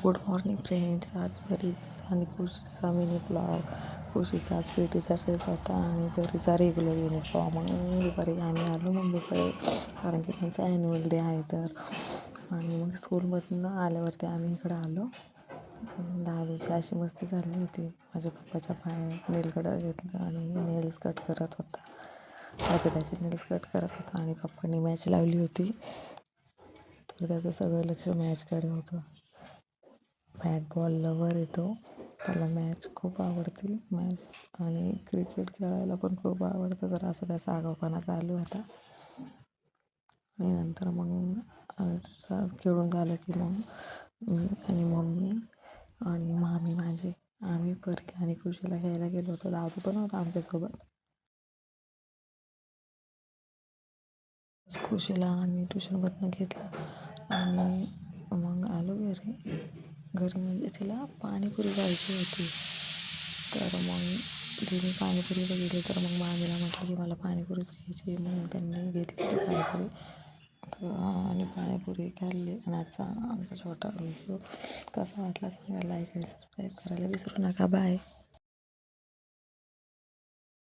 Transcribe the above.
Good morning friends. आज बरीच आणि खुशीचा मिनी ब्लॉग. खुशीचा आज पेटीचा ड्रेस होता आणि बरीचा रेग्युलर युनिफॉर्म. मग दुपारी आम्ही आलो मम्मीकडे, कारण की त्यांचा ॲन्युअल डे आहे तर. आणि मग स्कूलमधून आल्यावरती आम्ही इकडं आलो. दादूची अशी मस्ती झाली होती. माझ्या पप्पाच्या पायात नेल कटर घेतलं आणि नेल्स कट करत होता. त्याचे नेल्स कट करत होता आणि पप्पांनी मॅच लावली होती, तर त्याचं सगळं लक्ष मॅचकडे होतं. बॅट बॉल लवर येतो, त्याला मॅच खूप आवडते, मॅच आणि क्रिकेट खेळायला पण खूप आवडतं. तर असं त्याचा आगाऊपणा चालू होता. आणि नंतर मग त्याचा खेळून झालं की मग मी आणि मम्मी आणि मामी माझी आम्ही परत आणि खुशीला घ्यायला गेलो होतो. दादू पण होता आमच्यासोबत. खुशीला आम्ही ट्युशनमधनं घेतलं आणि मग आलो घरी. म्हणजे तिला पाणीपुरी खायची होती, तर मग तिने पाणीपुरीला गेले. तर मग मामीला म्हटलं की मला पाणीपुरीच खायची. मग त्यांनी घेतली पाणीपुरी आणि पाणीपुरी खाल्ली. आणि आजचा आमचा छोटा व्हिडिओ कसा वाटला सांगा, लाईक आणि सबस्क्राईब करायला विसरू नका. बाय.